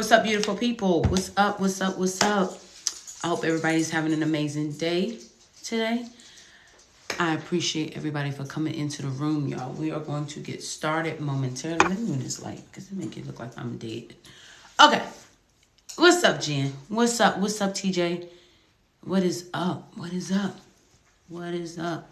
What's up, beautiful people? What's up? What's up? What's up? I hope everybody's having an amazing day today. I appreciate everybody for coming into the room, y'all. We are going to get started momentarily. Let me move this light because it make it look like I'm dead. Okay. What's up, Jen? What's up? What's up, TJ? What is up? What is up? What is up?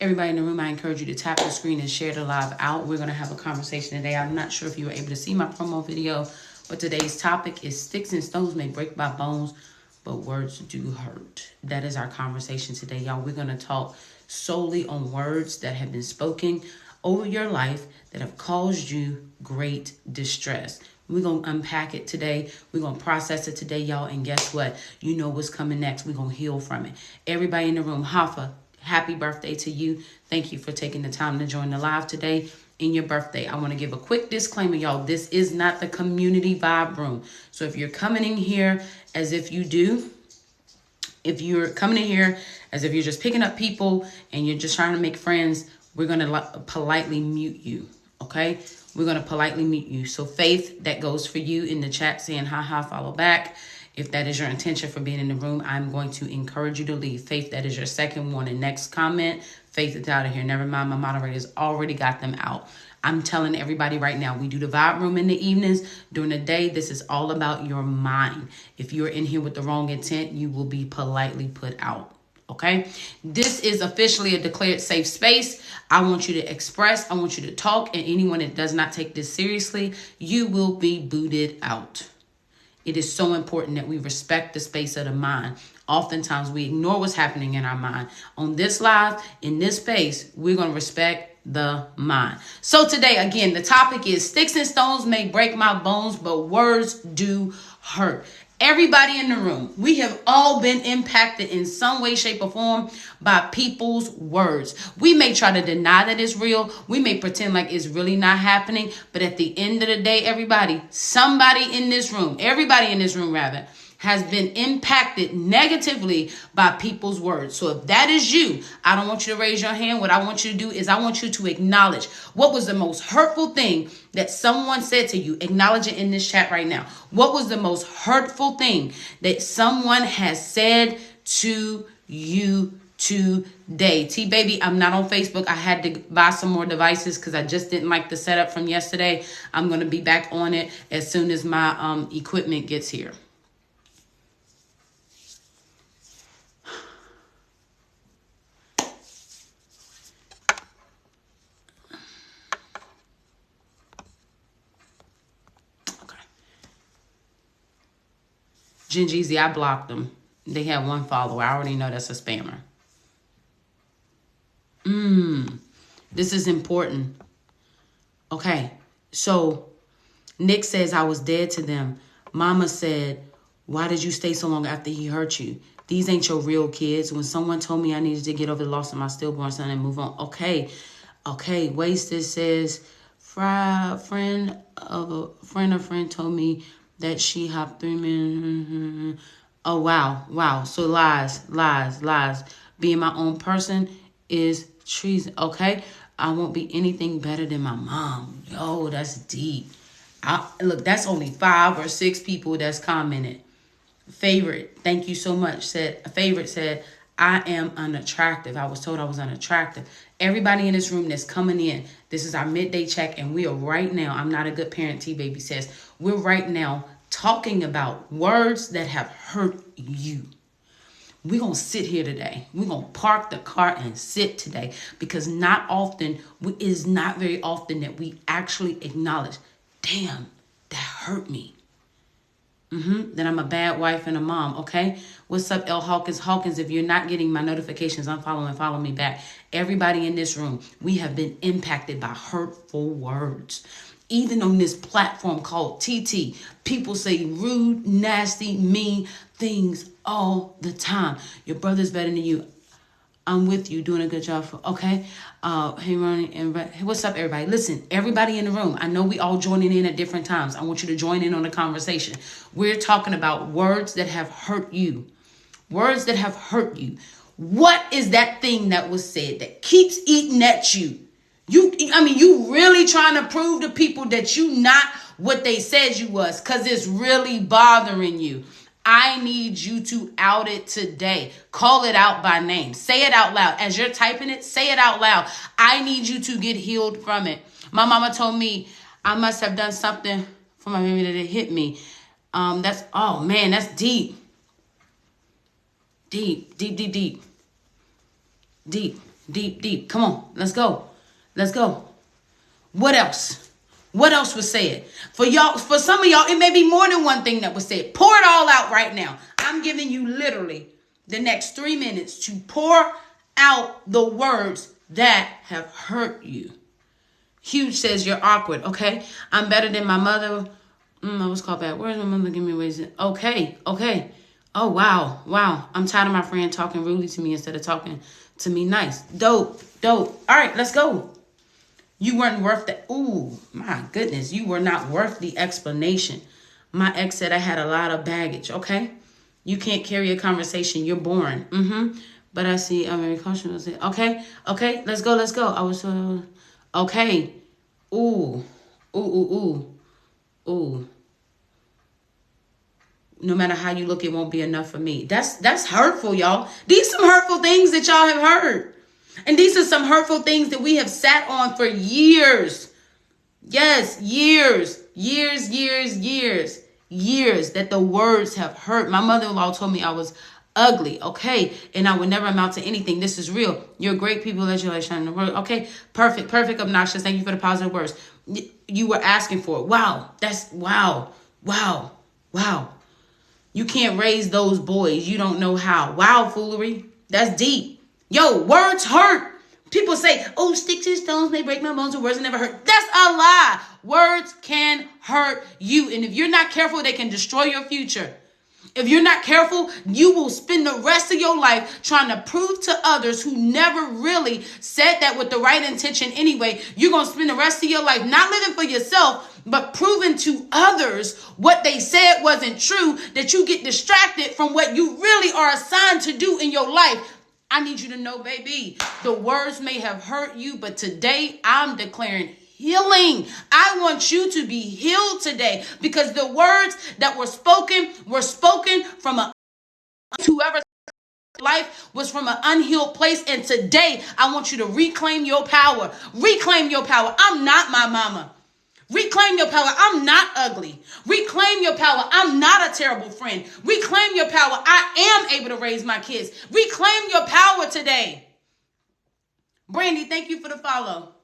Everybody in the room, I encourage you to tap the screen and share the live out. We're going to have a conversation today. I'm not sure if you were able to see my promo video, but today's topic is sticks and stones may break my bones, but words do hurt. That is our conversation today, y'all. We're going to talk solely on words that have been spoken over your life that have caused you great distress. We're going to unpack it today. We're going to process it today, y'all. And guess what? You know what's coming next. We're going to heal from it. Everybody in the room, Hafa, happy birthday to you. Thank you for taking the time to join the live today in your birthday. I want to give a quick disclaimer, y'all. This is not the community vibe room. So if you're coming in here as if you do, if you're coming in here as if you're just picking up people and you're just trying to make friends, we're going to politely mute you. Okay? We're going to politely mute you. So Faith, that goes for you in the chat saying hi, follow back. If that is your intention for being in the room, I'm going to encourage you to leave. Faith, that is your second warning. Next comment, Faith is out of here. Never mind, my moderators already got them out. I'm telling everybody right now, we do the vibe room in the evenings. During the day, this is all about your mind. If you're in here with the wrong intent, you will be politely put out. Okay? This is officially a declared safe space. I want you to express. I want you to talk. And anyone that does not take this seriously, you will be booted out. It is so important that we respect the space of the mind. Oftentimes, we ignore what's happening in our mind. On this live, in this space, we're going to respect the mind. So today, again, the topic is sticks and stones may break my bones, but words do hurt. Everybody in the room, we have all been impacted in some way, shape, or form by people's words. We may try to deny that it's real. We may pretend like it's really not happening. But at the end of the day, everybody in this room, has been impacted negatively by people's words. So if that is you, I don't want you to raise your hand. What I want you to do is I want you to acknowledge what was the most hurtful thing that someone said to you. Acknowledge it in this chat right now. What was the most hurtful thing that someone has said to you today? T-Baby, I'm not on Facebook. I had to buy some more devices because I just didn't like the setup from yesterday. I'm going to be back on it as soon as my equipment gets here. Genjeezy, I blocked them. They had one follower. I already know that's a spammer. This is important. Okay, so Nick says, I was dead to them. Mama said, why did you stay so long after he hurt you? These ain't your real kids. When someone told me I needed to get over the loss of my stillborn son and move on. Okay. Wasted says, friend told me that she hopped 3 minutes. Oh, wow. So lies. Being my own person is treason. Okay. I won't be anything better than my mom. Yo, that's deep. Look, that's only 5 or 6 people that's commented. Favorite, thank you so much. Favorite said, I am unattractive. I was told I was unattractive. Everybody in this room that's coming in, this is our midday check, and we are right now, I'm not a good parent, T-Baby says, we're right now talking about words that have hurt you. We're going to sit here today. We're going to park the car and sit today because it is not very often that we actually acknowledge, damn, that hurt me. That I'm a bad wife and a mom, okay? What's up, L. Hawkins? If you're not getting my notifications, unfollow and follow me back. Everybody in this room, we have been impacted by hurtful words. Even on this platform called TT, people say rude, nasty, mean things all the time. Your brother's better than you. I'm with you, doing a good job. Okay. Hey, Ronnie. Hey, what's up, everybody? Listen, everybody in the room, I know we all joining in at different times. I want you to join in on the conversation. We're talking about words that have hurt you. Words that have hurt you. What is that thing that was said that keeps eating at you? You really trying to prove to people that you not what they said you was, because it's really bothering you. I need you to out it today. Call it out by name. Say it out loud. As you're typing it, say it out loud. I need you to get healed from it. My mama told me I must have done something for my baby that it hit me. Oh man, that's deep. Deep, deep, deep, deep. Deep, deep, deep. Come on, let's go. Let's go. What else? What else was said? For y'all, for some of y'all, it may be more than one thing that was said. Pour it all out right now. I'm giving you literally the next 3 minutes to pour out the words that have hurt you. Huge says you're awkward. Okay. I'm better than my mother. I was called back. Where's my mother? Give me a reason. Okay. Okay. Oh, wow. Wow. I'm tired of my friend talking rudely to me instead of talking to me nice. Dope. Dope. All right, let's go. You weren't worth that. Ooh, my goodness. You were not worth the explanation. My ex said I had a lot of baggage. Okay. You can't carry a conversation. You're boring. But I see I'm very cautious. Okay. Okay. Let's go. Let's go. I was so okay. Ooh. Ooh, ooh, ooh. Ooh. No matter how you look, it won't be enough for me. That's hurtful, y'all. These are some hurtful things that y'all have heard. And these are some hurtful things that we have sat on for years. Yes, years that the words have hurt. My mother-in-law told me I was ugly, okay, and I would never amount to anything. This is real. You're great people that you like shining the world. Okay, perfect, obnoxious. Thank you for the positive words. You were asking for it. Wow, that's wow. You can't raise those boys. You don't know how. Wow, foolery. That's deep. Yo, words hurt. People say, oh, sticks and stones may break my bones, and words never hurt. That's a lie. Words can hurt you. And if you're not careful, they can destroy your future. If you're not careful, you will spend the rest of your life trying to prove to others who never really said that with the right intention anyway. You're going to spend the rest of your life not living for yourself, but proving to others what they said wasn't true, that you get distracted from what you really are assigned to do in your life. I need you to know, baby, the words may have hurt you, but today I'm declaring healing. I want you to be healed today, because the words that were spoken from whoever life was from an unhealed place. And today I want you to reclaim your power. Reclaim your power. I'm not my mama. Reclaim your power. I'm not ugly. Reclaim your power. I'm not a terrible friend. Reclaim your power. I am able to raise my kids. Reclaim your power today. Brandy, thank you for the follow.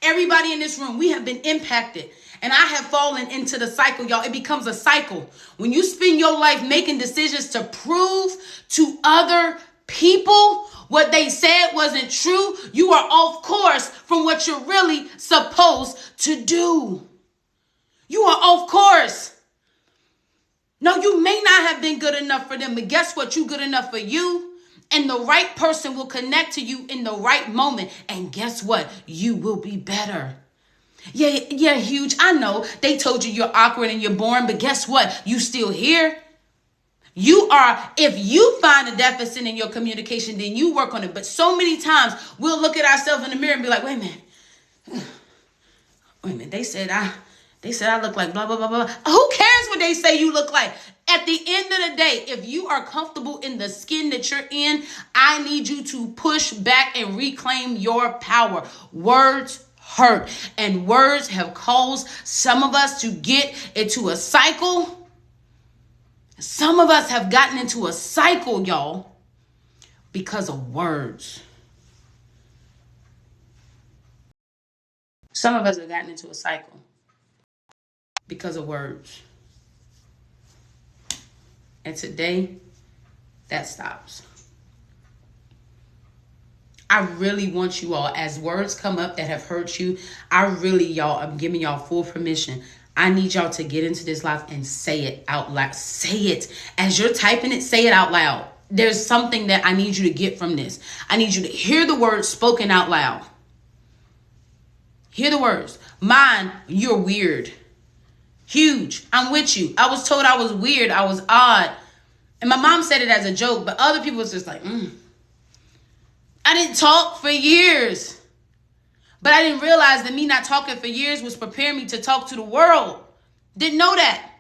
Everybody in this room, we have been impacted. And I have fallen into the cycle, y'all. It becomes a cycle. When you spend your life making decisions to prove to other people what they said wasn't true, you are off course from what you're really supposed to do. You are off course. No, you may not have been good enough for them, but guess what? You're good enough for you. And the right person will connect to you in the right moment. And guess what? You will be better. Yeah, huge. I know they told you you're awkward and you're boring, but guess what? You still here. You are, if you find a deficit in your communication, then you work on it. But so many times we'll look at ourselves in the mirror and be like, wait a minute. They said I look like blah, blah, blah, blah. Who cares what they say you look like? At the end of the day, if you are comfortable in the skin that you're in, I need you to push back and reclaim your power. Words hurt, and words have caused some of us to get into a cycle. Some of us have gotten into a cycle, y'all, because of words. Some of us have gotten into a cycle because of words. And today, that stops. I really want you all, as words come up that have hurt you, I'm giving y'all full permission. I need y'all to get into this live and say it out loud. Say it. As you're typing it, say it out loud. There's something that I need you to get from this. I need you to hear the words spoken out loud. Hear the words. Mine, you're weird. Huge. I'm with you. I was told I was weird. I was odd. And my mom said it as a joke, but other people was just like, I didn't talk for years. But I didn't realize that me not talking for years was preparing me to talk to the world. Didn't know that.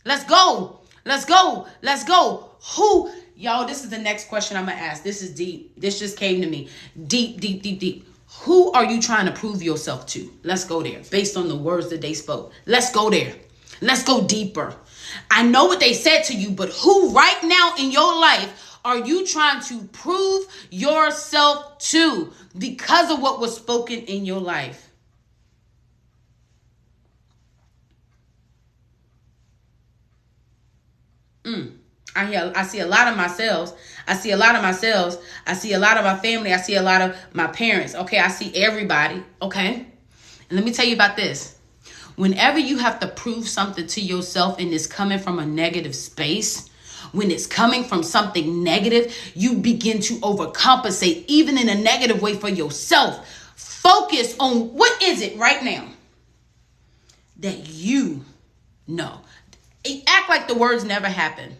Let's go. Let's go. Let's go. Who, y'all, this is the next question I'm going to ask. This is deep. This just came to me. Deep, deep, deep, deep. Who are you trying to prove yourself to? Let's go there. Based on the words that they spoke. Let's go there. Let's go deeper. I know what they said to you, but who right now in your life are you trying to prove yourself to because of what was spoken in your life? I see a lot of myself. I see a lot of myself. I see a lot of my family. I see a lot of my parents. Okay, I see everybody. Okay. And let me tell you about this. Whenever you have to prove something to yourself and it's coming from a negative space, when it's coming from something negative, you begin to overcompensate even in a negative way for yourself. Focus on what is it right now that you know. Act like the words never happened.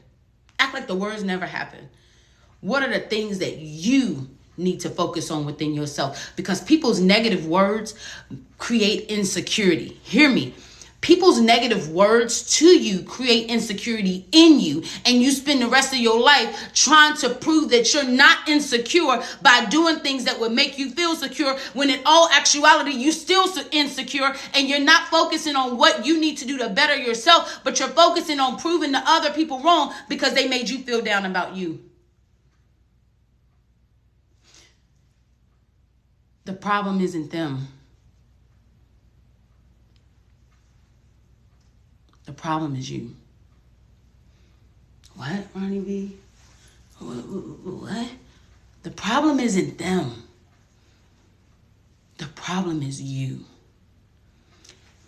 Act like the words never happened. What are the things that you need to focus on within yourself? Because people's negative words create insecurity. Hear me. People's negative words to you create insecurity in you, and you spend the rest of your life trying to prove that you're not insecure by doing things that would make you feel secure, when in all actuality you still insecure, and you're not focusing on what you need to do to better yourself, but you're focusing on proving the other people wrong because they made you feel down about you. The problem isn't them. The problem is you. What, Ronnie B? What? The problem isn't them. The problem is you.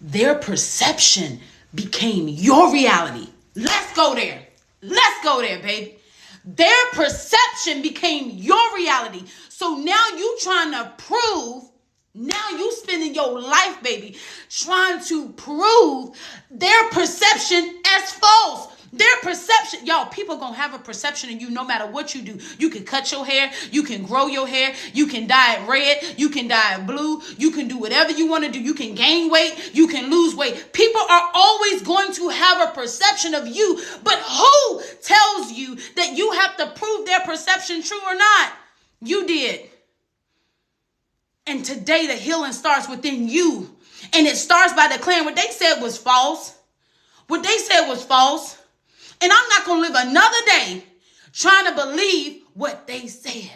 Their perception became your reality. Let's go there. Let's go there, baby. Their perception became your reality. So now you trying to prove, now you spending your life, baby, trying to prove their perception as false. Their perception, y'all, people gonna have a perception of you no matter what you do. You can cut your hair, you can grow your hair, you can dye it red, you can dye it blue, you can do whatever you want to do. You can gain weight, you can lose weight. People are always going to have a perception of you, but who tells you that you have to prove their perception true or not? You did. And today the healing starts within you. And it starts by declaring what they said was false. What they said was false. And I'm not going to live another day trying to believe what they said.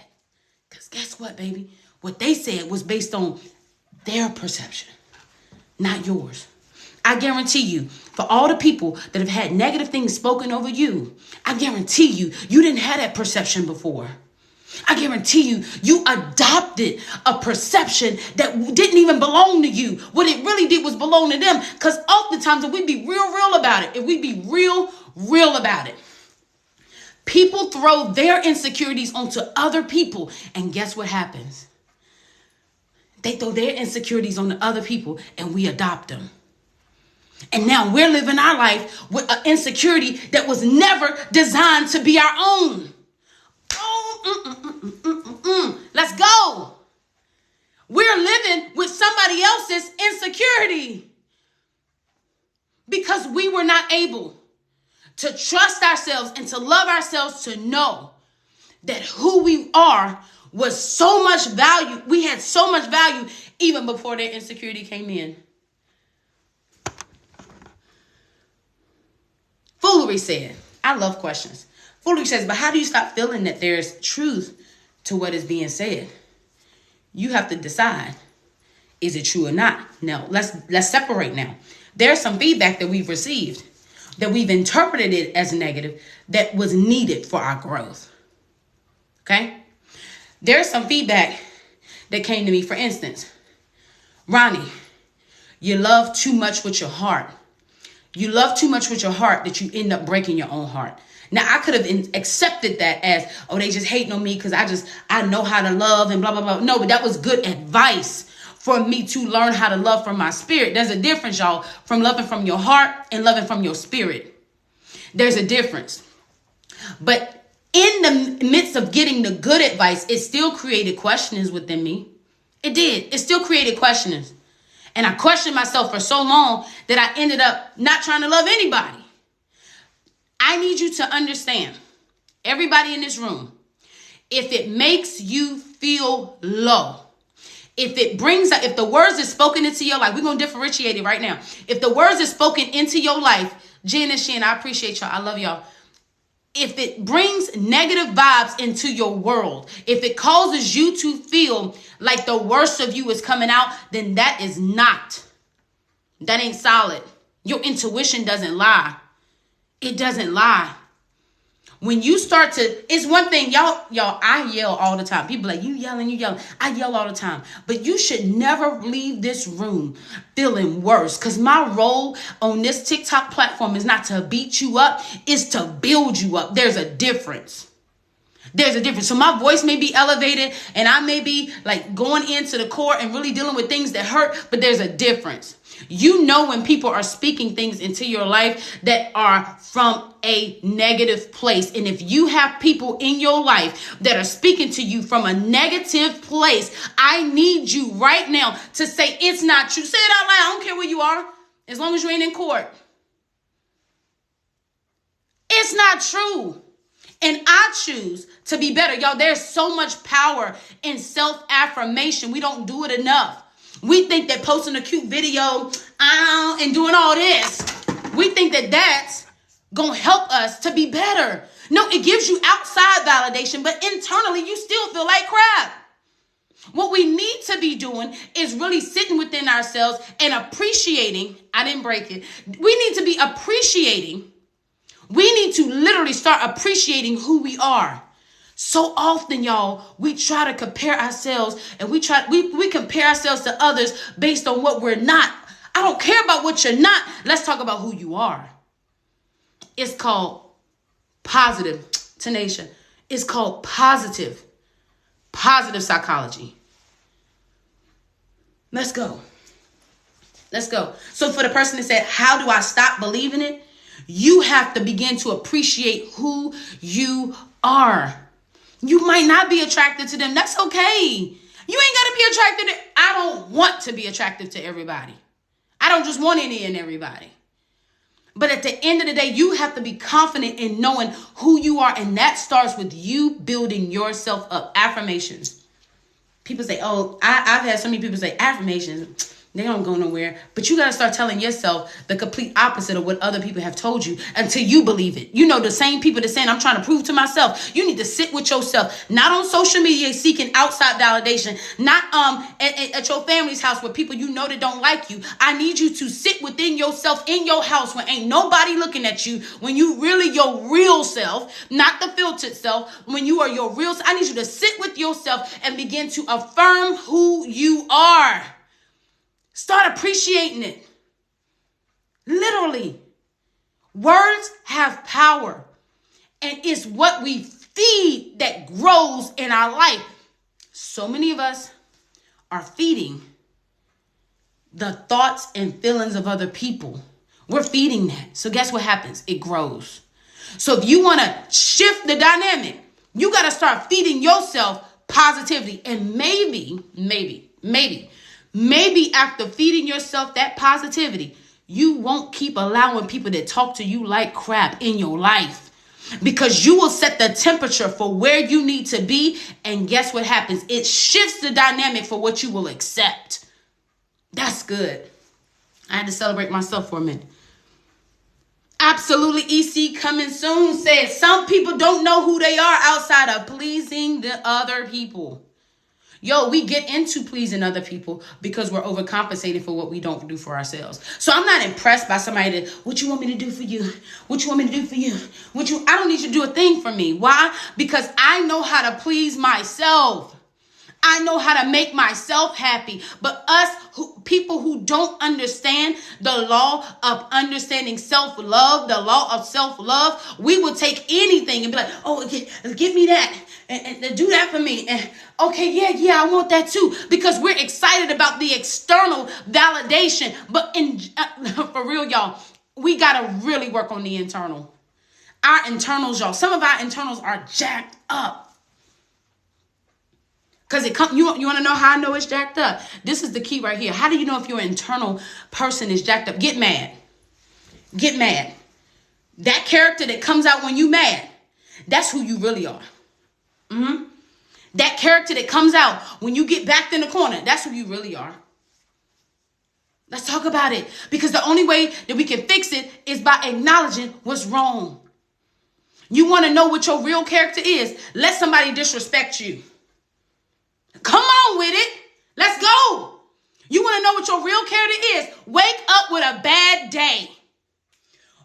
Because guess what, baby? What they said was based on their perception, not yours. I guarantee you, for all the people that have had negative things spoken over you, I guarantee you, you didn't have that perception before. I guarantee you, you adopted a perception that didn't even belong to you. What it really did was belong to them. Because oftentimes, if we be real about it, if we be real about it, people throw their insecurities onto other people. And guess what happens? They throw their insecurities on the other people and we adopt them. And now we're living our life with an insecurity that was never designed to be our own. Let's go. We're living with somebody else's insecurity because we were not able to trust ourselves and to love ourselves, to know that who we are was so much value. We had so much value even before their insecurity came in. Foolery said, I love questions. Foolery says, but how do you stop feeling that there's truth to what is being said? You have to decide, is it true or not? Now, let's separate now. There's some feedback that we've received, that we've interpreted it as negative, that was needed for our growth. Okay? There's some feedback that came to me. For instance, Ronnie, you love too much with your heart. You love too much with your heart that you end up breaking your own heart. Now, I could have accepted that as, oh, they just hating on me because I know how to love and blah, blah, blah. No, but that was good advice for me to learn how to love from my spirit. There's a difference, y'all, from loving from your heart and loving from your spirit. There's a difference. But in the midst of getting the good advice, it still created questions within me. It did. It still created questions. And I questioned myself for so long that I ended up not trying to love anybody. I need you to understand, everybody in this room, if it makes you feel low, if the words is spoken into your life, we're going to differentiate it right now. If the words is spoken into your life, Jen and Shin, I appreciate y'all. I love y'all. If it brings negative vibes into your world, if it causes you to feel like the worst of you is coming out, then that ain't solid. Your intuition doesn't lie. It doesn't lie. When you start to, it's one thing, y'all, I yell all the time. People like, you yelling. I yell all the time. But you should never leave this room feeling worse. Because my role on this TikTok platform is not to beat you up. It's to build you up. There's a difference. So my voice may be elevated and I may be like going into the core and really dealing with things that hurt. But there's a difference. You know when people are speaking things into your life that are from a negative place. And if you have people in your life that are speaking to you from a negative place, I need you right now to say it's not true. Say it out loud. I don't care where you are, as long as you ain't in court. It's not true. And I choose to be better. Y'all, there's so much power in self-affirmation. We don't do it enough. We think that posting a cute video and doing all this, we think that that's going to help us to be better. No, it gives you outside validation, but internally you still feel like crap. What we need to be doing is really sitting within ourselves and appreciating. I didn't break it. We need to be appreciating. We need to literally start appreciating who we are. So often, y'all, we try to compare ourselves and we compare ourselves to others based on what we're not. I don't care about what you're not. Let's talk about who you are. It's called positive, Tanisha. It's called positive psychology. Let's go. So for the person that said, how do I stop believing it? You have to begin to appreciate who you are. You might not be attracted to them. That's okay. You ain't got to be attracted to. I don't want to be attractive to everybody. I don't just want any and everybody. But at the end of the day, you have to be confident in knowing who you are. And that starts with you building yourself up. Affirmations. People say, oh, I've had so many people say affirmations. They don't go nowhere. But you got to start telling yourself the complete opposite of what other people have told you until you believe it. You know, the same people that saying, I'm trying to prove to myself. You need to sit with yourself, not on social media seeking outside validation, not at your family's house with people you know that don't like you. I need you to sit within yourself in your house when ain't nobody looking at you, when you really your real self, not the filtered self, when you are your real self. I need you to sit with yourself and begin to affirm who you are. Start appreciating it. Literally. Words have power. And it's what we feed that grows in our life. So many of us are feeding the thoughts and feelings of other people. We're feeding that. So guess what happens? It grows. So if you want to shift the dynamic, you got to start feeding yourself positivity. And maybe after feeding yourself that positivity, you won't keep allowing people that talk to you like crap in your life, because you will set the temperature for where you need to be. And guess what happens? It shifts the dynamic for what you will accept. That's good. I had to celebrate myself for a minute. Absolutely EC coming soon says some people don't know who they are outside of pleasing the other people. Yo, we get into pleasing other people because we're overcompensating for what we don't do for ourselves. So I'm not impressed by somebody that, what you want me to do for you? What you want me to do for you? I don't need you to do a thing for me. Why? Because I know how to please myself. I know how to make myself happy. But people who don't understand the law of understanding self-love, the law of self-love, we will take anything and be like, oh, give me that and do that for me. And okay, yeah, I want that too. Because we're excited about the external validation. But for real, y'all, we got to really work on the internal. Our internals, y'all, some of our internals are jacked up. Because you want to know how I know it's jacked up? This is the key right here. How do you know if your internal person is jacked up? Get mad. Get mad. That character that comes out when you mad, that's who you really are. That character that comes out when you get backed in the corner, that's who you really are. Let's talk about it. Because the only way that we can fix it is by acknowledging what's wrong. You want to know what your real character is? Let somebody disrespect you. Come on with it. Let's go. You want to know what your real character is? Wake up with a bad day.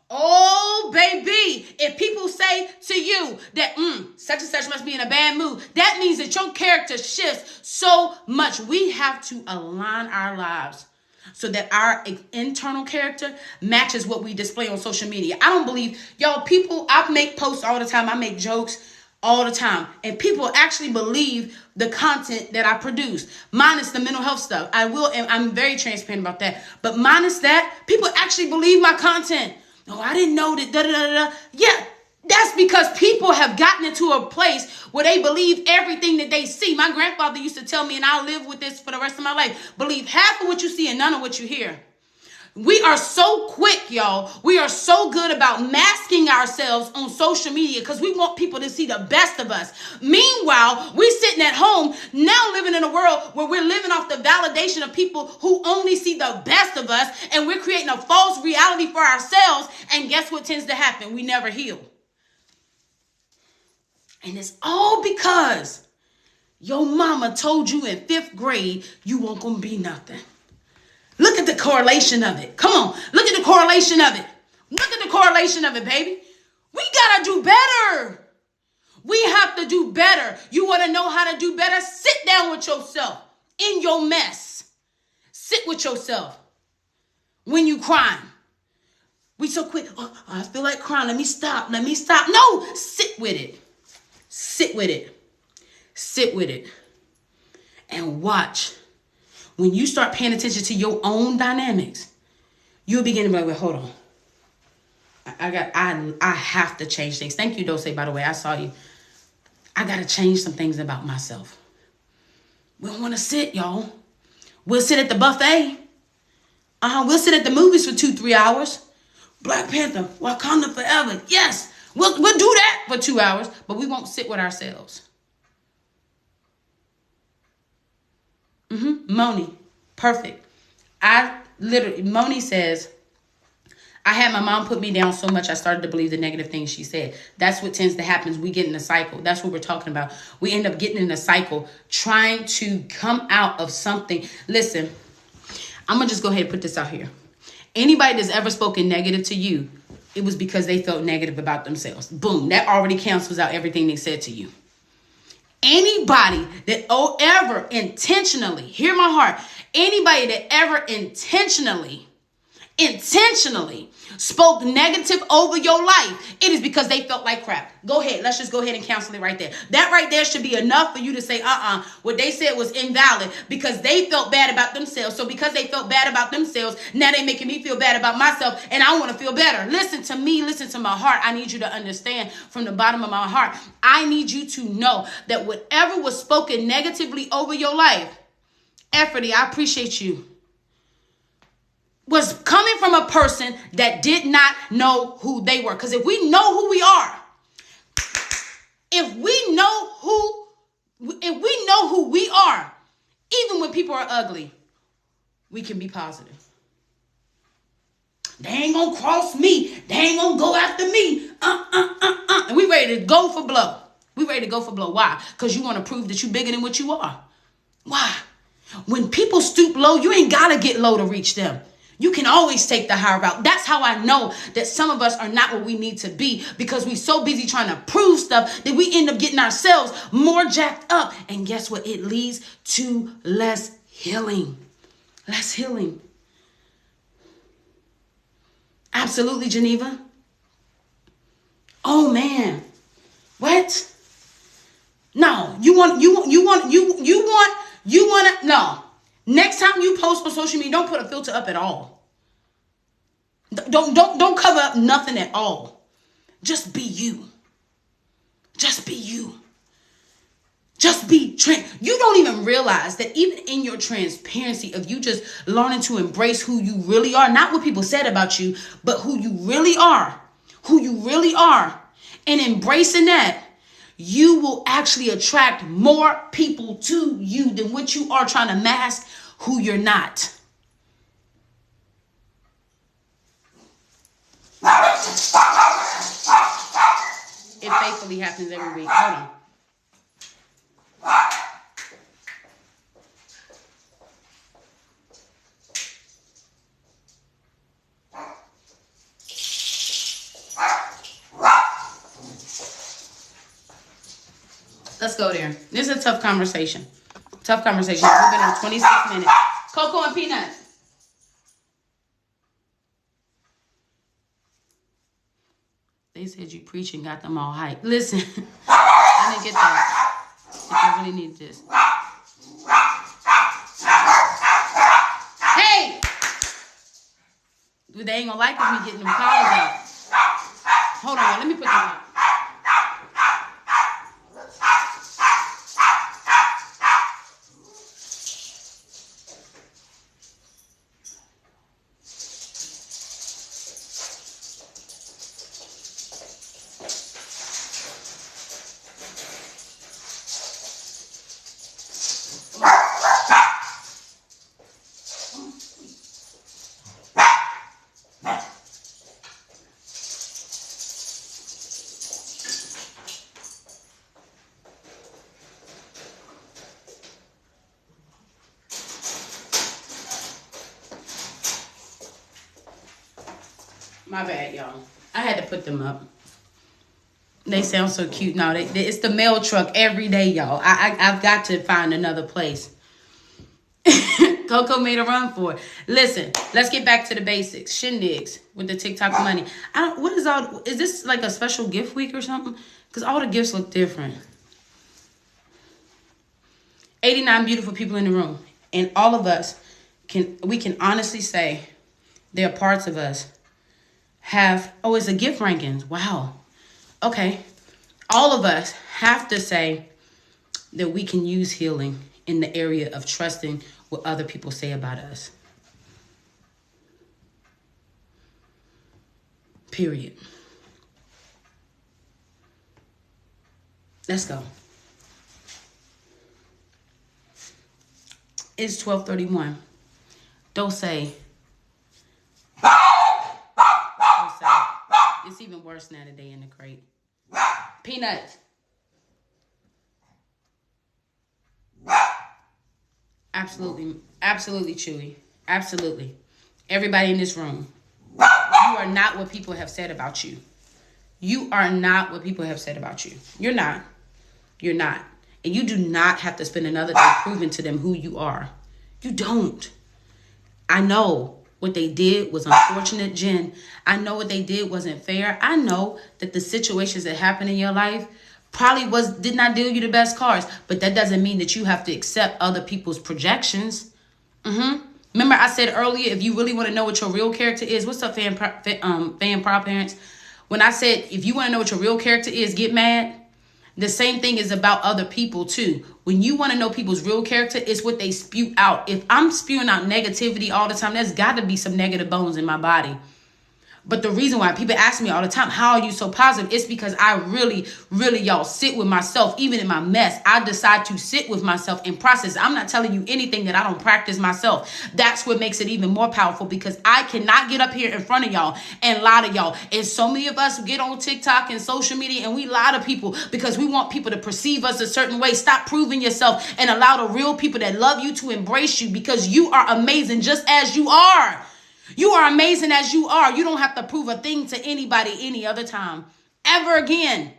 Oh, baby. If people say to you that such and such must be in a bad mood, that means that your character shifts so much. We have to align our lives so that our internal character matches what we display on social media. I don't believe, y'all, I make posts all the time. I make jokes all the time. And people actually believe the content that I produce. Minus the mental health stuff. And I'm very transparent about that. But minus that, people actually believe my content. No, I didn't know that. Yeah, that's because people have gotten into a place where they believe everything that they see. My grandfather used to tell me, and I'll live with this for the rest of my life, believe half of what you see and none of what you hear. We are so quick, y'all. We are so good about masking ourselves on social media because we want people to see the best of us. Meanwhile, we're sitting at home now living in a world where we're living off the validation of people who only see the best of us, and we're creating a false reality for ourselves. And guess what tends to happen? We never heal. And it's all because your mama told you in 5th grade you weren't going to be nothing. Look at the correlation of it. Come on. Look at the correlation of it. Look at the correlation of it, baby. We got to do better. We have to do better. You want to know how to do better? Sit down with yourself in your mess. Sit with yourself when you crying. We so quick. Oh, I feel like crying. Let me stop. No, sit with it. Sit with it. Sit with it. And watch. When you start paying attention to your own dynamics, you'll begin to be like, wait, hold on. I have to change things. Thank you, Dose, by the way. I saw you. I got to change some things about myself. We don't want to sit, y'all. We'll sit at the buffet. We'll sit at the movies for 2-3 hours. Black Panther, Wakanda forever. Yes, we'll do that for 2 hours, but we won't sit with ourselves. Moni, perfect. Moni says, I had my mom put me down so much I started to believe the negative things she said. That's what tends to happen is we get in a cycle. That's what we're talking about. We end up getting in a cycle trying to come out of something. Listen, I'm going to just go ahead and put this out here. Anybody that's ever spoken negative to you, it was because they felt negative about themselves. Boom, that already cancels out everything they said to you. Anybody that ever intentionally, hear my heart, anybody that ever intentionally spoke negative over your life, it is because they felt like crap. Go ahead. Let's just go ahead and cancel it right there. That right there should be enough for you to say, what they said was invalid because they felt bad about themselves. So because they felt bad about themselves, now they're making me feel bad about myself and I want to feel better. Listen to me. Listen to my heart. I need you to understand from the bottom of my heart. I need you to know that whatever was spoken negatively over your life, Efforty, I appreciate you, was coming from a person that did not know who they were. Because if we know who we are, if we know who we are, even when people are ugly, we can be positive. They ain't gonna cross me. They ain't gonna go after me. And we ready to go for blow. We ready to go for blow. Why? Because you want to prove that you're bigger than what you are. Why? When people stoop low, you ain't gotta get low to reach them. You can always take the higher route. That's how I know that some of us are not where we need to be because we're so busy trying to prove stuff that we end up getting ourselves more jacked up. And guess what? It leads to less healing. Less healing. Absolutely, Geneva. Oh man. What? No, no. Next time you post on social media, don't put a filter up at all. Don't cover up nothing at all. Just be you. Just be you. Just be you don't even realize that even in your transparency of you just learning to embrace who you really are, not what people said about you, but who you really are, and embracing that, you will actually attract more people to you than what you are trying to mask who you're not. It faithfully happens every week. Hold on. Let's go there. This is a tough conversation. We've been on 26 minutes. Cocoa and peanut. They said you preaching got them all hyped. Listen, I didn't get that. I really need this. Hey! They ain't gonna like me getting them collars out. Hold on, let me put them out. My bad, y'all. I had to put them up. They sound so cute. No, it's the mail truck every day, y'all. I've got to find another place. Coco made a run for it. Listen, let's get back to the basics. Shindigs with the TikTok money. Is this like a special gift week or something? Because all the gifts look different. 89 beautiful people in the room. And all of us can honestly say there are parts of us it's a gift rankings. Wow. Okay. All of us have to say that we can use healing in the area of trusting what other people say about us. Period. Let's go. It's 12:31. Don't say. It's even worse now today in the crate. Peanuts. Absolutely, Chewy. Absolutely. Everybody in this room. You are not what people have said about you. You are not what people have said about you. You're not. You're not. And you do not have to spend another day proving to them who you are. You don't. I know. What they did was unfortunate, Jen. I know what they did wasn't fair. I know that the situations that happened in your life probably did not deal you the best cards. But that doesn't mean that you have to accept other people's projections. Remember I said earlier, if you really want to know what your real character is, what's up, fan prop parents? When I said, if you want to know what your real character is, get mad. The same thing is about other people too. When you want to know people's real character, it's what they spew out. If I'm spewing out negativity all the time, there's got to be some negative bones in my body. But the reason why people ask me all the time, how are you so positive? It's because I really, y'all, sit with myself. Even in my mess, I decide to sit with myself and process. I'm not telling you anything that I don't practice myself. That's what makes it even more powerful, because I cannot get up here in front of y'all and lie to y'all. And so many of us get on TikTok and social media and we lie to people because we want people to perceive us a certain way. Stop proving yourself and allow the real people that love you to embrace you, because you are amazing just as you are. You are amazing as you are. You don't have to prove a thing to anybody any other time ever again.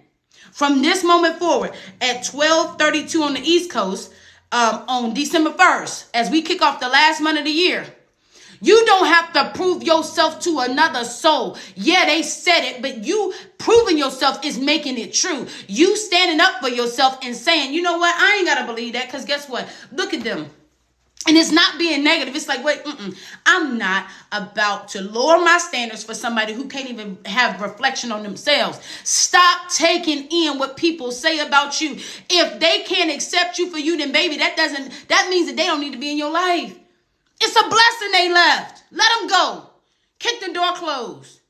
From this moment forward, at 12:32 on the East Coast, on December 1st, as we kick off the last month of the year, you don't have to prove yourself to another soul. Yeah, they said it, but you proving yourself is making it true. You standing up for yourself and saying, you know what? I ain't got to believe that, because guess what? Look at them. And it's not being negative. It's like, wait, I'm not about to lower my standards for somebody who can't even have reflection on themselves. Stop taking in what people say about you. If they can't accept you for you, then baby, that means that they don't need to be in your life. It's a blessing they left. Let them go. Kick the door closed.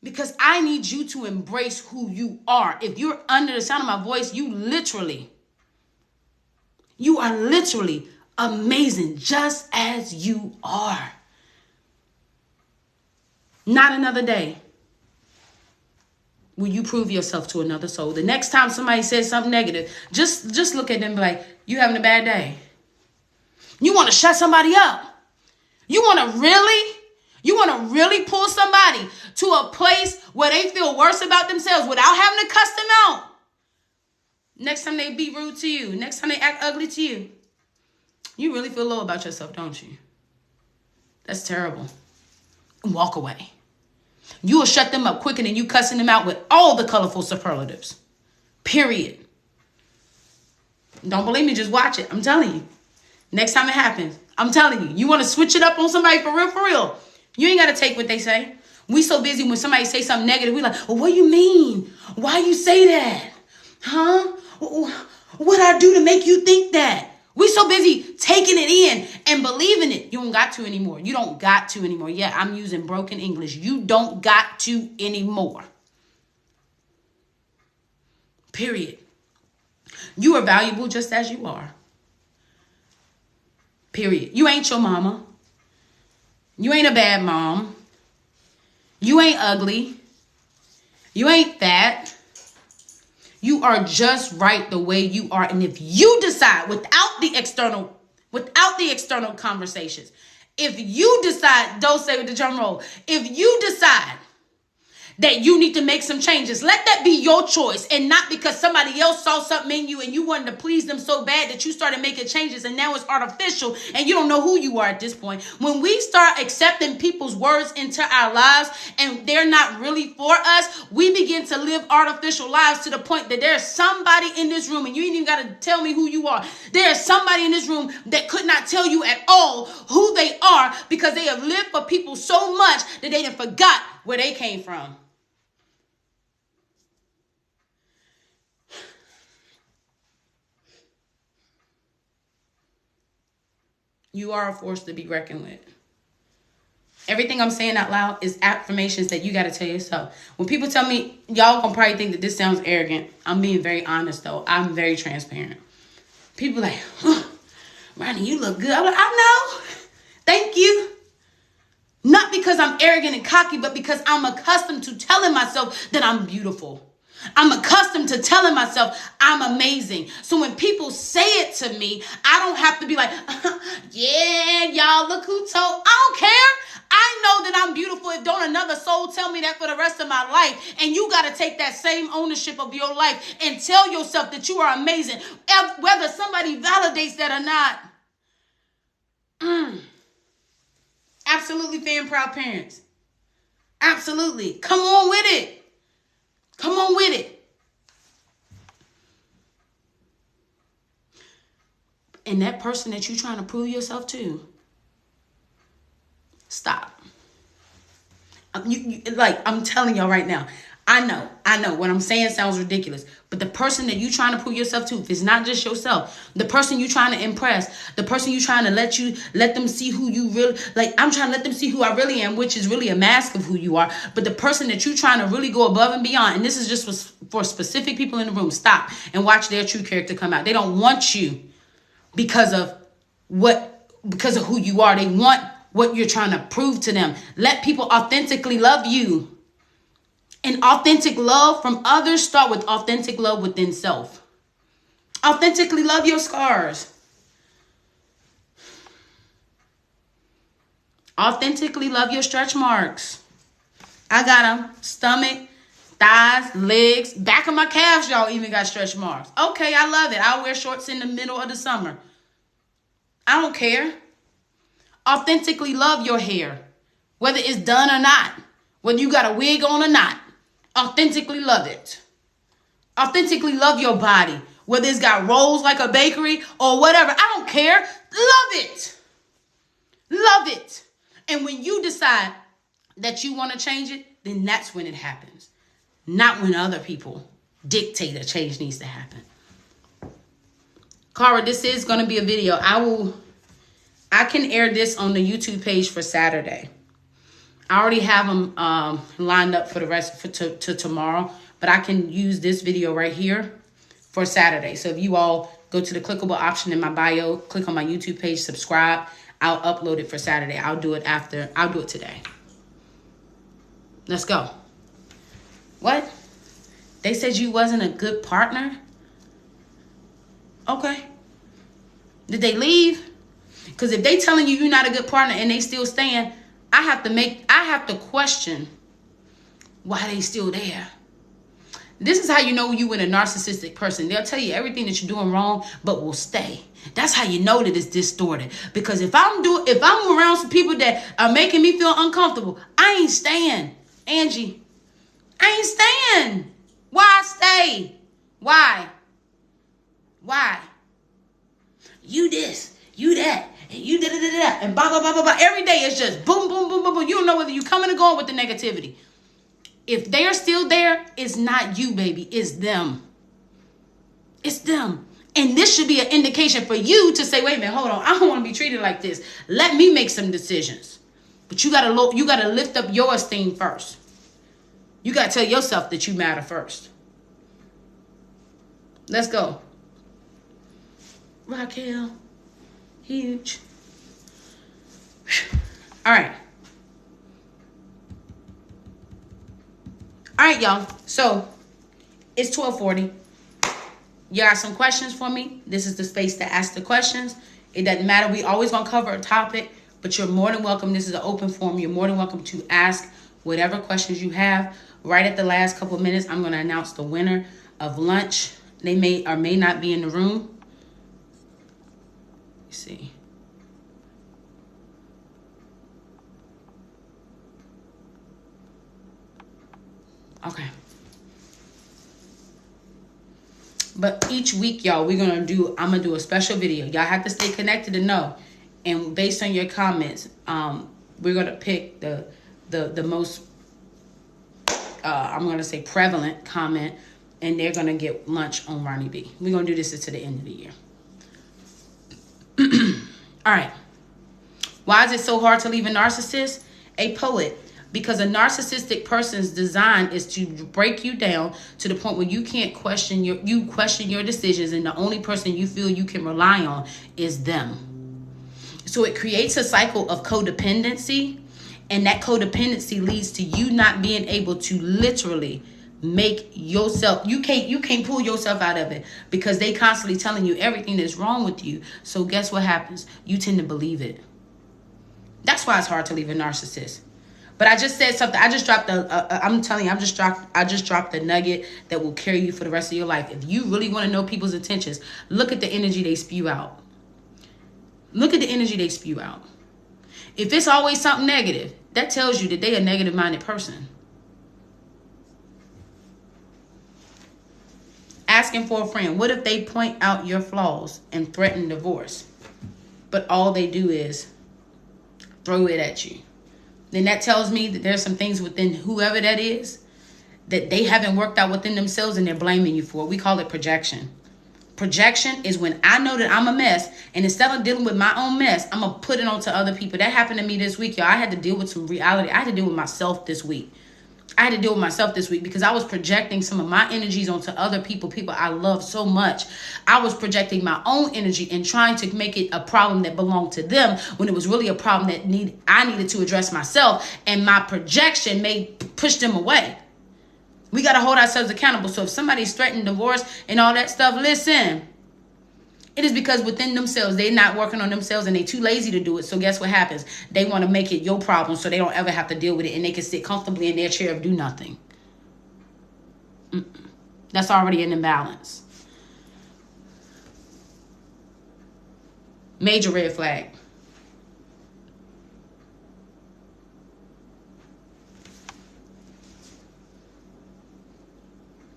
Because I need you to embrace who you are. If you're under the sound of my voice, you are literally amazing just as you are. Not another day will you prove yourself to another soul. The next time somebody says something negative, just look at them and be like, you having a bad day. You want to shut somebody up. You want to really pull somebody to a place where they feel worse about themselves without having to cuss them out. Next time they be rude to you, next time they act ugly to you, you really feel low about yourself, don't you? That's terrible. Walk away. You will shut them up quicker than you cussing them out with all the colorful superlatives. Period. Don't believe me? Just watch it. I'm telling you. Next time it happens, I'm telling you. You want to switch it up on somebody for real? You ain't got to take what they say. We so busy when somebody say something negative, we like, well, what do you mean? Why you say that? Huh? What'd I do to make you think that? We so busy taking it in and believing it. You don't got to anymore. You don't got to anymore. Yeah, I'm using broken English. You don't got to anymore. Period. You are valuable just as you are. Period. You ain't your mama. You ain't a bad mom. You ain't ugly. You ain't fat. You are just right the way you are. And if you decide without the external conversations, if you decide, don't say with the drum roll, if you decide that you need to make some changes, let that be your choice, and not because somebody else saw something in you and you wanted to please them so bad that you started making changes and now it's artificial and you don't know who you are at this point. When we start accepting people's words into our lives and they're not really for us, we begin to live artificial lives to the point that there's somebody in this room, and you ain't even got to tell me who you are. There's somebody in this room that could not tell you at all who they are because they have lived for people so much that they done forgot where they came from. You are a force to be reckoned with. Everything I'm saying out loud is affirmations that you got to tell yourself. When people tell me, y'all gonna probably think that this sounds arrogant. I'm being very honest, though. I'm very transparent. People like, Ronnie, you look good. I'm like, I know. Thank you. Not because I'm arrogant and cocky, but because I'm accustomed to telling myself that I'm beautiful. I'm accustomed to telling myself I'm amazing. So when people say it to me, I don't have to be like, yeah, y'all, look who told. I don't care. I know that I'm beautiful. If don't another soul tell me that for the rest of my life. And you got to take that same ownership of your life and tell yourself that you are amazing. Whether somebody validates that or not. Absolutely fair and proud parents. Absolutely. Come on with it. Come on with it. And that person that you're trying to prove yourself to, stop. I'm telling y'all right now, I know what I'm saying sounds ridiculous, but the person that you're trying to prove yourself to, if it's not just yourself, the person you're trying to impress, the person you're trying to let them see who you really, I'm trying to let them see who I really am, which is really a mask of who you are. But the person that you're trying to really go above and beyond, and this is just for specific people in the room, stop and watch their true character come out. They don't want you because of who you are. They want what you're trying to prove to them. Let people authentically love you. And authentic love from others start with authentic love within self. Authentically love your scars. Authentically love your stretch marks. I got them. Stomach, thighs, legs, back of my calves, y'all even got stretch marks. Okay, I love it. I'll wear shorts in the middle of the summer. I don't care. Authentically love your hair, whether it's done or not, whether you got a wig on or not. Authentically love it. Authentically love your body, Whether it's got rolls like a bakery or whatever. I don't care. Love it. Love it. And when you decide that you want to change it, then that's when it happens. Not when other people dictate a change needs to happen. Cara, this is going to be a video. I can air this on the YouTube page for Saturday. I already have them lined up for the rest to tomorrow, but I can use this video right here for Saturday. So if you all go to the clickable option in my bio, click on my YouTube page, subscribe, I'll upload it for Saturday. I'll do it today. Let's go. What? They said you wasn't a good partner? Okay. Did they leave? Because if they telling you you're not a good partner and they still staying, I have to question why they still there. This is how you know you with a narcissistic person. They'll tell you everything that you're doing wrong, but will stay. That's how you know that it's distorted. Because if I'm around some people that are making me feel uncomfortable, I ain't staying. Angie, I ain't staying. Why stay? Why? You this, you that, and you da-da-da-da, and blah, blah, blah, blah, blah. Every day it's just boom, boom, boom, boom, boom. You don't know whether you coming or going with the negativity. If they're still there, it's not you, baby. It's them. It's them. And this should be an indication for you to say, wait a minute, hold on. I don't want to be treated like this. Let me make some decisions. But you gotta lift up your esteem first. You got to tell yourself that you matter first. Let's go. Raquel. Huge. All right. All right, y'all. So, it's 12:40. You got some questions for me? This is the space to ask the questions. It doesn't matter. We always going to cover a topic, but you're more than welcome. This is an open forum. You're more than welcome to ask whatever questions you have. Right at the last couple of minutes, I'm going to announce the winner of lunch. They may or may not be in the room. Let's see. Okay. But each week, y'all, I'm going to do a special video. Y'all have to stay connected to know. And based on your comments, we're going to pick the most, I'm going to say prevalent comment, and they're going to get lunch on Ronnie B. We're going to do this to the end of the year. All right. Why is it so hard to leave a narcissist? A poet. Because a narcissistic person's design is to break you down to the point where you can't question your decisions, and the only person you feel you can rely on is them. So it creates a cycle of codependency, and that codependency leads to you not being able to literally make yourself, you can't pull yourself out of it, because they constantly telling you everything that's wrong with you. So guess what happens? You tend to believe it. That's why it's hard to leave a narcissist. But I just said something. I just dropped I'm telling you, I just dropped the nugget that will carry you for the rest of your life. If you really want to know people's intentions, look at the energy they spew out. Look at the energy they spew out. If it's always something negative, that tells you that they're a negative-minded person. Asking for a friend. What if they point out your flaws and threaten divorce, but all they do is throw it at you? Then that tells me that there's some things within whoever that is that they haven't worked out within themselves, and they're blaming you for it. We call it projection. Projection is when I know that I'm a mess, and instead of dealing with my own mess, I'm going to put it onto other people. That happened to me this week, y'all. I had to deal with some reality. I had to deal with myself this week. Because I was projecting some of my energies onto other people I love so much. I was projecting my own energy and trying to make it a problem that belonged to them, when it was really a problem that I needed to address myself, and my projection push them away. We got to hold ourselves accountable. So if somebody's threatening divorce and all that stuff, listen. It is because within themselves, they're not working on themselves, and they're too lazy to do it. So guess what happens? They want to make it your problem so they don't ever have to deal with it, and they can sit comfortably in their chair of do nothing. That's already an imbalance. Major red flag.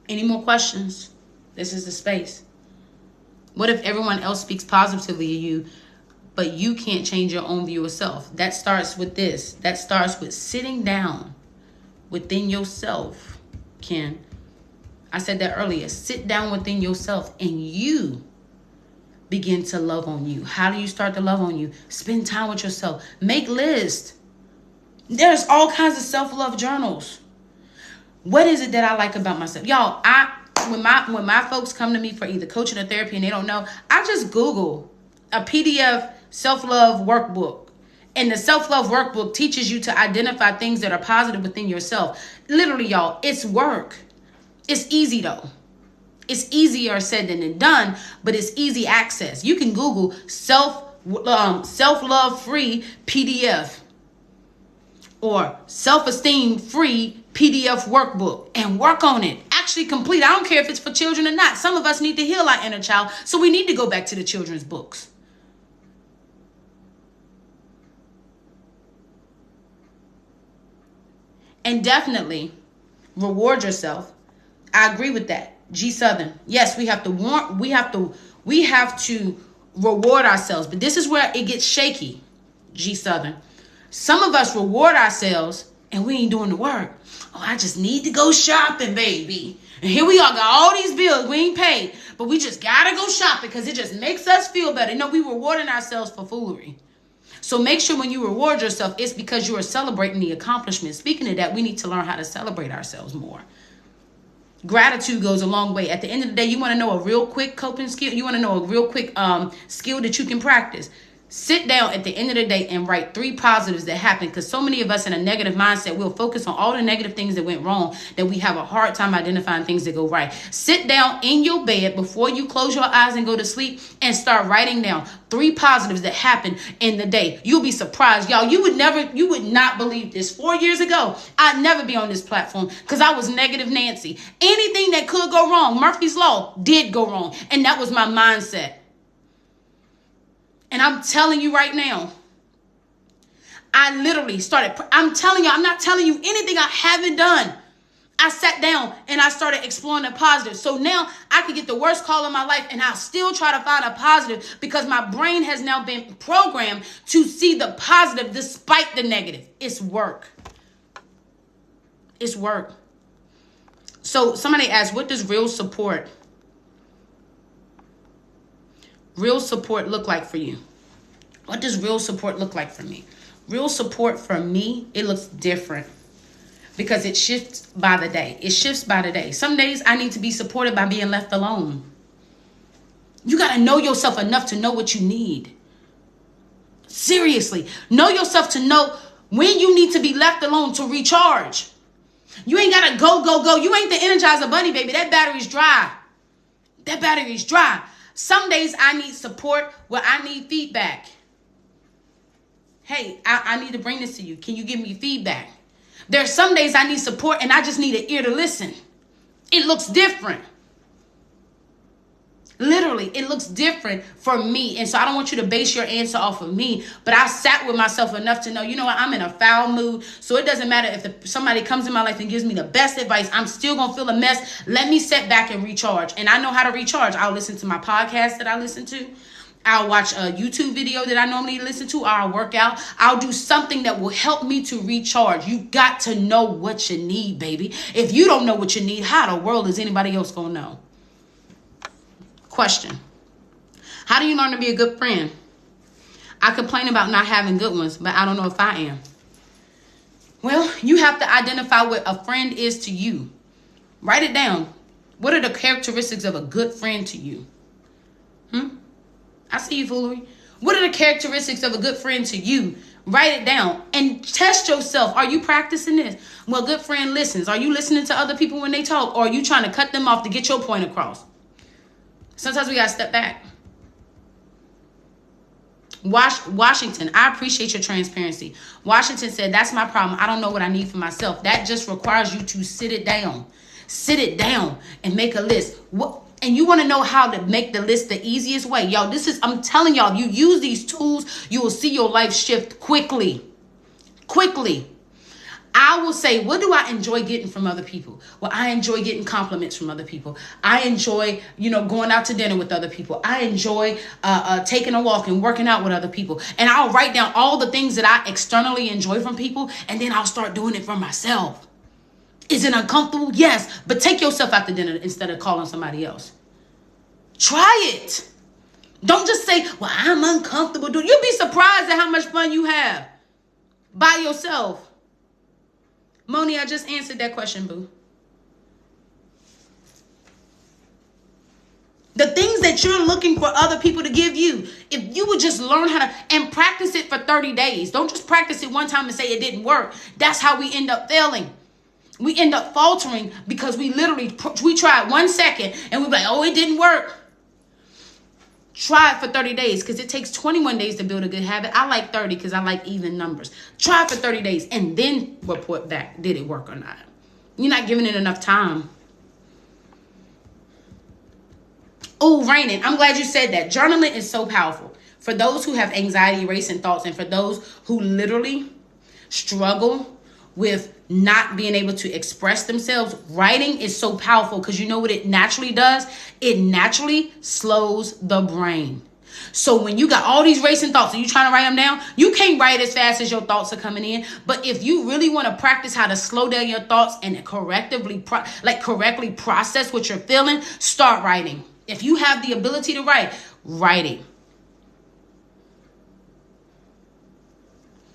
Any more questions? This is the space. What if everyone else speaks positively of you, but you can't change your own view of self? That starts with this. That starts with sitting down within yourself, Ken. I said that earlier. Sit down within yourself and you begin to love on you. How do you start to love on you? Spend time with yourself. Make lists. There's all kinds of self-love journals. What is it that I like about myself? Y'all, when my folks come to me for either coaching or therapy and they don't know, I just Google a PDF self-love workbook. And the self-love workbook teaches you to identify things that are positive within yourself. Literally, y'all, it's work. It's easy though. It's easier said than done, but it's easy access. You can Google self-love free PDF or self-esteem free PDF workbook and work on it. Actually complete. I don't care if it's for children or not. Some of us need to heal our inner child, so we need to go back to the children's books. And definitely reward yourself. I agree with that. G Southern. Yes, we have to reward ourselves. But this is where it gets shaky. G Southern. Some of us reward ourselves and we ain't doing the work. Oh, I just need to go shopping, baby. And here we are, got all these bills we ain't paid, but we just gotta go shopping because it just makes us feel better. No, we rewarding ourselves for foolery. So make sure when you reward yourself, it's because you are celebrating the accomplishment. Speaking of that, we need to learn how to celebrate ourselves more. Gratitude goes a long way. At the end of the day, you want to know a real quick coping skill? You want to know a real quick skill that you can practice? Sit down at the end of the day and write 3 positives that happened, because so many of us in a negative mindset will focus on all the negative things that went wrong that we have a hard time identifying things that go right. Sit down in your bed before you close your eyes and go to sleep and start writing down 3 positives that happened in the day. You'll be surprised, y'all. You would not believe this. 4 years ago, I'd never be on this platform because I was negative Nancy. Anything that could go wrong, Murphy's Law, did go wrong. And that was my mindset. And I'm telling you right now, I literally I'm telling you, I'm not telling you anything I haven't done. I sat down and I started exploring the positive. So now I could get the worst call of my life and I'll still try to find a positive because my brain has now been programmed to see the positive despite the negative. It's work. It's work. So somebody asked, what does real support look like for you? What does real support look like for me? Real support for me, it looks different because it shifts by the day. It shifts by the day. Some days I need to be supported by being left alone. You got to know yourself enough to know what you need. Seriously, know yourself to know when you need to be left alone to recharge. You ain't got to go. You ain't the Energizer Bunny, baby. That battery's dry. Some days I need support where I need feedback. Hey, I need to bring this to you. Can you give me feedback? There's some days I need support and I just need an ear to listen. It looks different. Literally, it looks different for me. And so I don't want you to base your answer off of me. But I sat with myself enough to know, you know what, I'm in a foul mood. So it doesn't matter if somebody comes in my life and gives me the best advice. I'm still going to feel a mess. Let me sit back and recharge. And I know how to recharge. I'll listen to my podcast that I listen to. I'll watch a YouTube video that I normally listen to. Or I'll work out. I'll do something that will help me to recharge. You got to know what you need, baby. If you don't know what you need, how the world is anybody else going to know? Question. How do you learn to be a good friend? I complain about not having good ones, but I don't know if I am. Well, you have to identify what a friend is to you. Write it down. What are the characteristics of a good friend to you? I see you, foolery. What are the characteristics of a good friend to you? Write it down and test yourself. Are you practicing this? Well, a good friend listens. Are you listening to other people when they talk? Or are you trying to cut them off to get your point across? Sometimes we got to step back. Washington, I appreciate your transparency. Washington said, that's my problem. I don't know what I need for myself. That just requires you to sit it down. Sit it down and make a list. And you want to know how to make the list the easiest way. Y'all, I'm telling y'all, you use these tools, you will see your life shift quickly. Quickly. I will say, what do I enjoy getting from other people? Well, I enjoy getting compliments from other people. I enjoy, going out to dinner with other people. I enjoy taking a walk and working out with other people. And I'll write down all the things that I externally enjoy from people, and then I'll start doing it for myself. Is it uncomfortable? Yes. But take yourself out to dinner instead of calling somebody else. Try it. Don't just say, well, I'm uncomfortable. You'll be surprised at how much fun you have by yourself. Moni, I just answered that question, boo. The things that you're looking for other people to give you, if you would just learn how to, and practice it for 30 days. Don't just practice it one time and say it didn't work. That's how we end up failing. We end up faltering because we tried 1 second and we're like, oh, it didn't work. Try it for 30 days because it takes 21 days to build a good habit. I like 30 because I like even numbers. Try it for 30 days and then report back. Did it work or not? You're not giving it enough time. Oh, Rainin, I'm glad you said that. Journaling is so powerful. For those who have anxiety, racing thoughts, and for those who literally struggle with not being able to express themselves, writing is so powerful because you know what it naturally does? It naturally slows the brain. So when you got all these racing thoughts and you trying to write them down, you can't write as fast as your thoughts are coming in. But if you really want to practice how to slow down your thoughts and correctly process what you're feeling, start writing. If you have the ability to write it.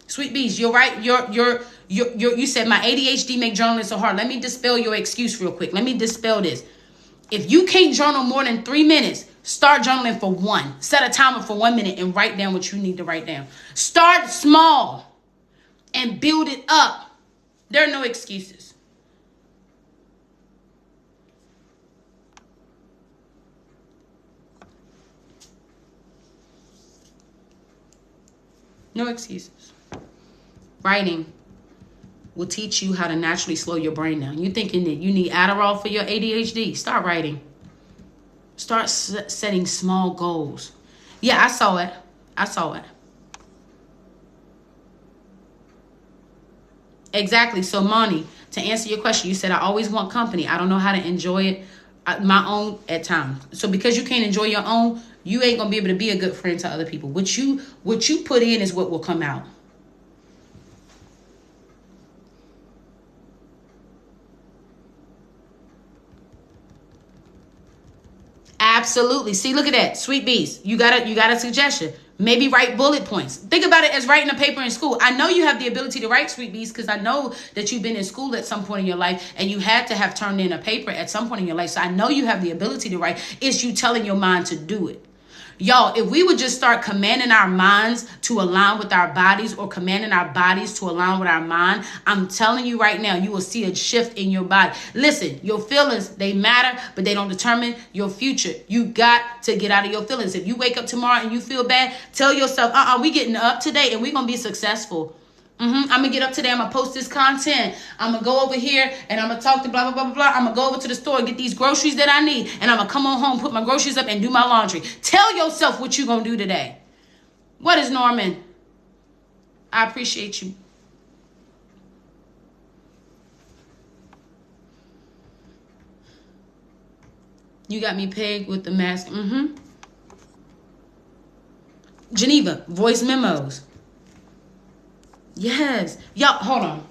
Sweet Bees, you're right. You said my ADHD make journaling so hard. Let me dispel your excuse real quick. Let me dispel this. If you can't journal more than 3 minutes, start journaling for 1. Set a timer for 1 minute and write down what you need to write down. Start small and build it up. There are no excuses. No excuses. Writing will teach you how to naturally slow your brain down. You thinking that you need Adderall for your ADHD? Start writing. Start setting small goals. Yeah, I saw it. Exactly. So, Moni, to answer your question, you said I always want company. I don't know how to enjoy it my own at times. So because you can't enjoy your own, you ain't gonna be able to be a good friend to other people. What you put in is what will come out. Absolutely. See, look at that. Sweet Beast. You got a suggestion. Maybe write bullet points. Think about it as writing a paper in school. I know you have the ability to write, Sweet Beast, because I know that you've been in school at some point in your life and you had to have turned in a paper at some point in your life. So I know you have the ability to write. It's you telling your mind to do it. Y'all, if we would just start commanding our minds to align with our bodies or commanding our bodies to align with our mind, I'm telling you right now, you will see a shift in your body. Listen, your feelings, they matter, but they don't determine your future. You got to get out of your feelings. If you wake up tomorrow and you feel bad, tell yourself, we getting up today and we're going to be successful. I'm going to get up today. I'm going to post this content. I'm going to go over here and I'm going to talk to blah, blah, blah, blah, blah. I'm going to go over to the store and get these groceries that I need. And I'm going to come on home, put my groceries up and do my laundry. Tell yourself what you're going to do today. What is Norman? I appreciate you. You got me pegged with the mask. Geneva, voice memos. Yes. Y'all, hold on.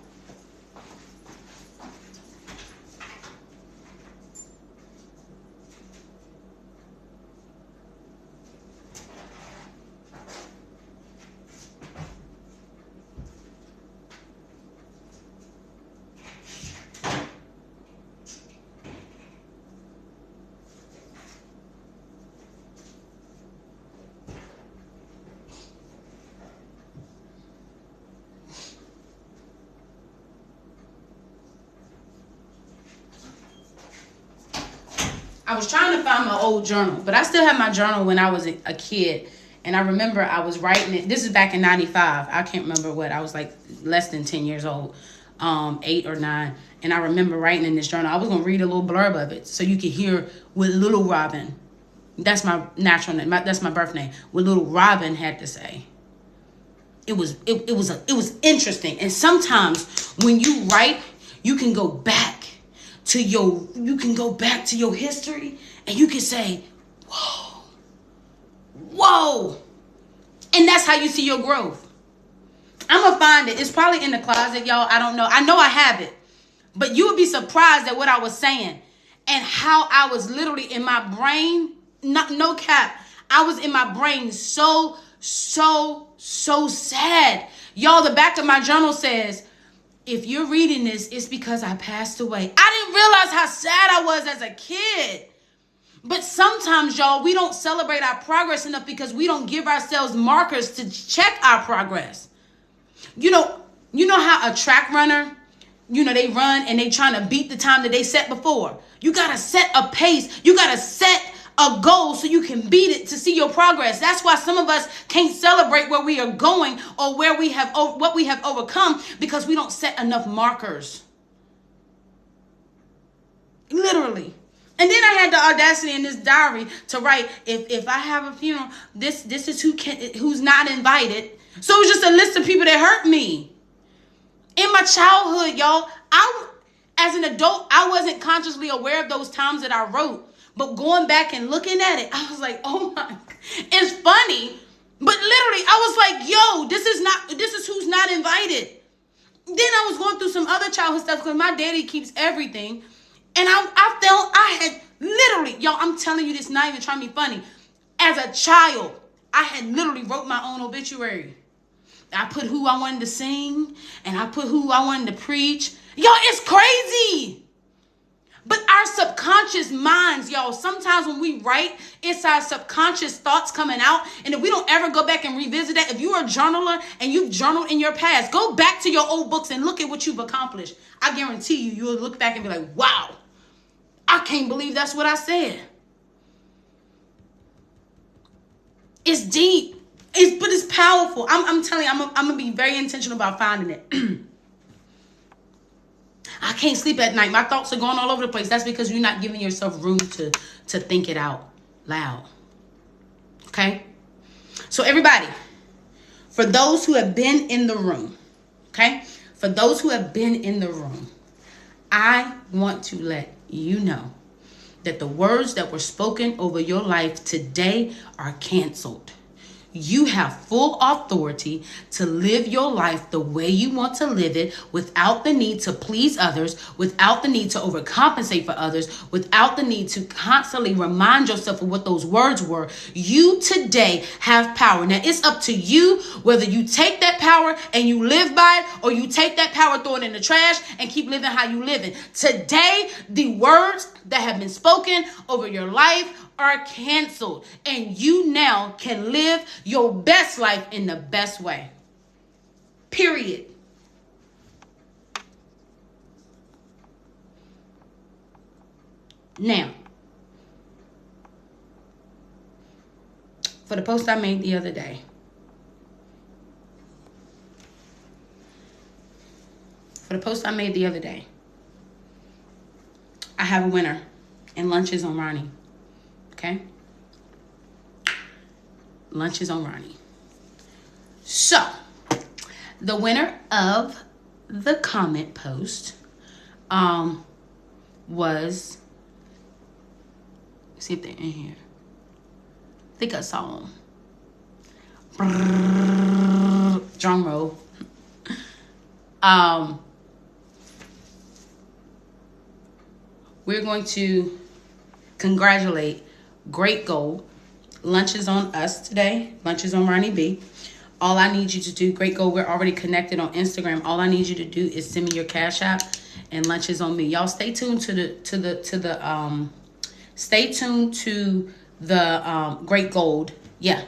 I was trying to find my old journal, but I still have my journal when I was a kid. And I remember I was writing it. This is back in 95. I can't remember what. I was like less than 10 years old, 8 or 9. And I remember writing in this journal. I was going to read a little blurb of it so you could hear what Little Robin, that's my natural name, that's my birth name, what Little Robin had to say. it was interesting. And sometimes when you write, you can go back to your history, and you can say, whoa. And that's how you see your growth. I'm gonna find it. It's probably in the closet, y'all. I don't know. I know I have it. But you would be surprised at what I was saying and how I was literally in my brain, no cap. I was in my brain so sad. Y'all, the back of my journal says, if you're reading this, it's because I passed away. I didn't realize how sad I was as a kid. But sometimes, y'all, we don't celebrate our progress enough because we don't give ourselves markers to check our progress. You know how a track runner, they run and they trying to beat the time that they set before. You got to set a pace. You got to set a goal so you can beat it to see your progress. That's why some of us can't celebrate where we are going or what we have overcome, because we don't set enough markers. Literally. And then I had the audacity in this diary to write, if I have a funeral, this is who's not invited. So it was just a list of people that hurt me. In my childhood, y'all, as an adult, I wasn't consciously aware of those times that I wrote. But going back and looking at it, I was like, oh my, it's funny. But literally, I was like, yo, this is who's not invited. Then I was going through some other childhood stuff because my daddy keeps everything. And I felt I had literally, y'all, I'm telling you this, not even trying to be funny. As a child, I had literally wrote my own obituary. I put who I wanted to sing, and I put who I wanted to preach. Y'all, it's crazy. But our subconscious minds, y'all, sometimes when we write, it's our subconscious thoughts coming out. And if we don't ever go back and revisit that, if you're a journaler and you've journaled in your past, go back to your old books and look at what you've accomplished. I guarantee you'll look back and be like, wow, I can't believe that's what I said. It's deep. But it's powerful. I'm telling you, I'm going to be very intentional about finding it. I can't sleep at night. My thoughts are going all over the place. That's because you're not giving yourself room to think it out loud. Okay? So everybody, for those who have been in the room, okay? For those who have been in the room, I want to let you know that the words that were spoken over your life today are canceled. You have full authority to live your life the way you want to live it, without the need to please others, without the need to overcompensate for others, without the need to constantly remind yourself of what those words were. You today have power. Now, it's up to you whether you take that power and you live by it, or you take that power, throw it in the trash, and keep living how you living. Today, the words that have been spoken over your life are canceled, and you now can live your best life in the best way. Period. Now, for the post I made the other day, I have a winner, and lunch is on Ronnie. Okay? Lunch is on Ronnie. So, the winner of the comment post was, see if they're in here. I think I saw them. Drum roll. We're going to congratulate Great Gold. Lunch is on us today. Lunch is on Ronnie B. All I need you to do, Great Gold, we're already connected on Instagram. All I need you to do is send me your Cash App, and lunch is on me. Y'all stay tuned to the Great Gold. Yeah.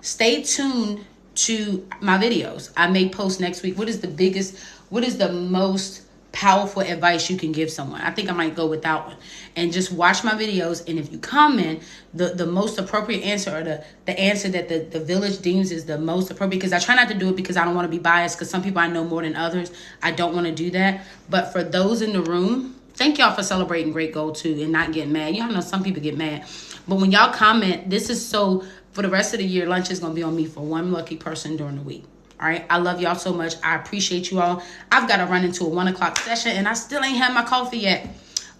Stay tuned to my videos. I may post next week. What is the most powerful advice you can give someone? I think I might go with that one. And just watch my videos, and if you comment the most appropriate answer, or the answer that the village deems is the most appropriate, because I try not to do it because I don't want to be biased, because some people I know more than others. I don't want to do that. But for those in the room, thank y'all for celebrating Great Gold too and not getting mad. Y'all know some people get mad. But when y'all comment, this is so, for the rest of the year, lunch is going to be on me for one lucky person during the week. All right. I love y'all so much. I appreciate you all. I've got to run into a 1 o'clock session and I still ain't had my coffee yet.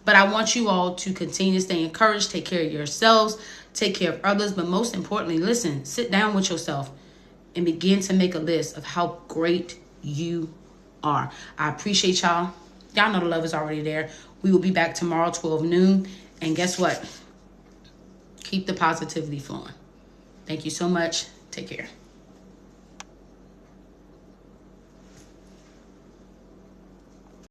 But I want you all to continue to stay encouraged. Take care of yourselves. Take care of others. But most importantly, listen, sit down with yourself and begin to make a list of how great you are. I appreciate y'all. Y'all know the love is already there. We will be back tomorrow, 12 noon. And guess what? Keep the positivity flowing. Thank you so much. Take care.